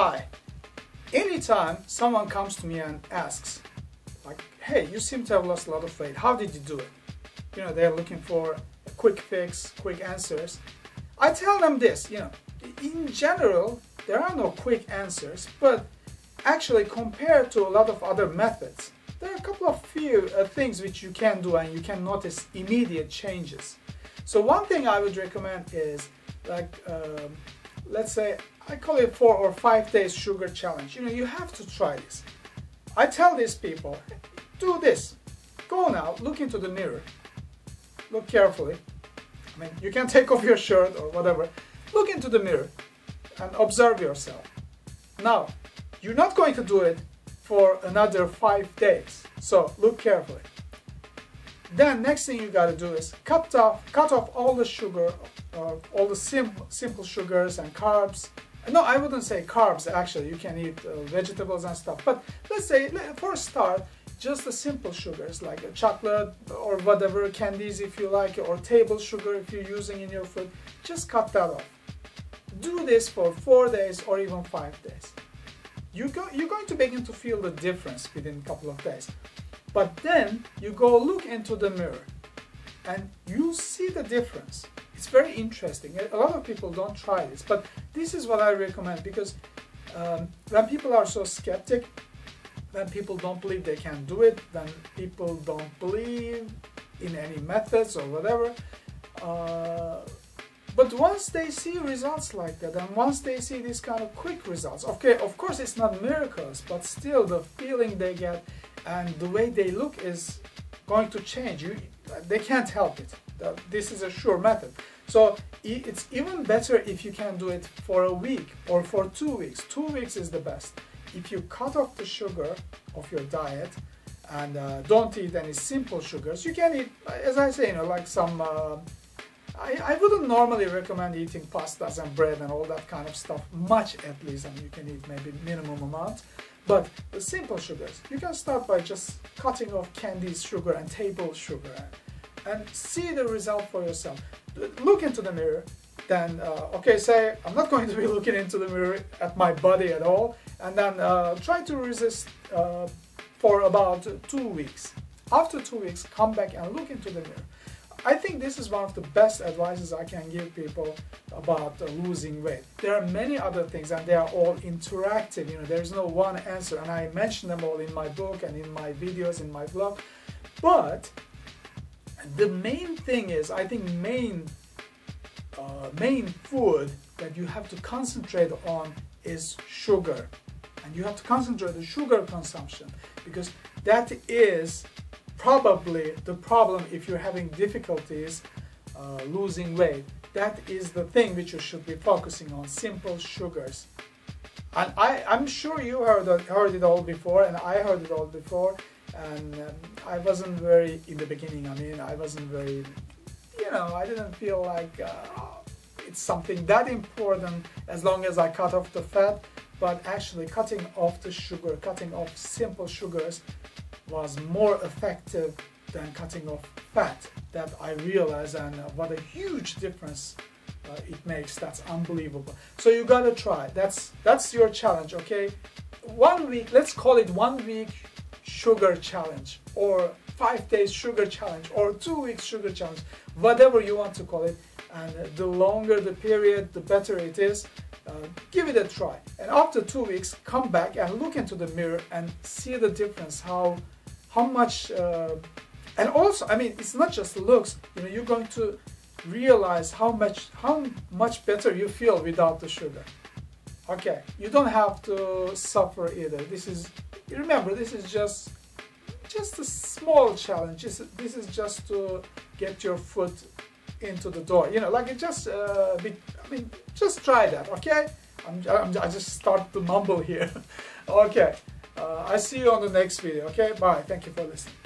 Hi. Anytime someone comes to me and asks, like, hey, you seem to have lost a lot of weight, how did you do it? You know, they're looking for a quick fix, quick answers. I tell them this, you know, in general, there are no quick answers, but actually compared to a lot of other methods, there are a couple of few things which you can do and you can notice immediate changes. So one thing I would recommend is, like, let's say, I call it 4 or 5 days sugar challenge. You know, you have to try this. I tell these people, do this. Go now, look into the mirror. Look carefully. I mean, you can take off your shirt or whatever. Look into the mirror and observe yourself. Now, you're not going to do it for another 5 days. So look carefully. Then next thing you got to do is cut off all the sugar, all the simple sugars and carbs. No, I wouldn't say carbs actually. You can eat vegetables and stuff. But let's say for a start, just the simple sugars like chocolate or whatever, candies if you like, or table sugar if you're using in your food. Just cut that off. Do this for 4 days or even 5 days. You're going to begin to feel the difference within a couple of days. But then you go look into the mirror and you see the difference. It's very interesting. A lot of people don't try this, but this is what I recommend, because when people are so skeptic, when people don't believe they can do it, when people don't believe in any methods or whatever, but once they see results like that, and once they see these kind of quick results, okay, of course it's not miracles, but still the feeling they get and the way they look is going to change. They can't help it. This is a sure method. So it's even better if you can do it for a week or for 2 weeks. 2 weeks is the best. If you cut off the sugar of your diet and don't eat any simple sugars, you can eat, as I say, you know, like some I wouldn't normally recommend eating pastas and bread and all that kind of stuff, much at least, and you can eat maybe minimum amount. But the simple sugars, you can start by just cutting off candies, sugar and table sugar and see the result for yourself. Look into the mirror, then, okay, say, I'm not going to be looking into the mirror at my body at all, and then try to resist for about 2 weeks. After 2 weeks, come back and look into the mirror. I think this is one of the best advices I can give people about losing weight. There are many other things and they are all interactive. You know, there's no one answer, and I mention them all in my book and in my videos, in my blog. But the main thing is, I think main food that you have to concentrate on is sugar. And you have to concentrate on the sugar consumption, because that is probably the problem if you're having difficulties losing weight. That is the thing which you should be focusing on, simple sugars. And I'm sure you heard it all before, and I heard it all before, and I wasn't very, in the beginning, I mean, I wasn't very, you know, I didn't feel like it's something that important as long as I cut off the fat, but actually cutting off the sugar, cutting off simple sugars was more effective than cutting off fat. That I realized, and what a huge difference it makes. That's unbelievable. So you gotta try. That's your challenge, okay? 1 week, let's call it 1 week sugar challenge, or 5 days sugar challenge, or 2 weeks sugar challenge, whatever you want to call it. And the longer the period, the better it is. Give it a try. And after 2 weeks, come back and look into the mirror and see the difference, how much, and also, I mean, it's not just looks, you know, you're going to realize how much better you feel without the sugar. Okay, you don't have to suffer either. This is, remember, this is just a small challenge. This is just to get your foot into the door, you know, like it just, I mean, just try that, okay? I just start to mumble here. Okay, I see you on the next video, okay? Bye, thank you for listening.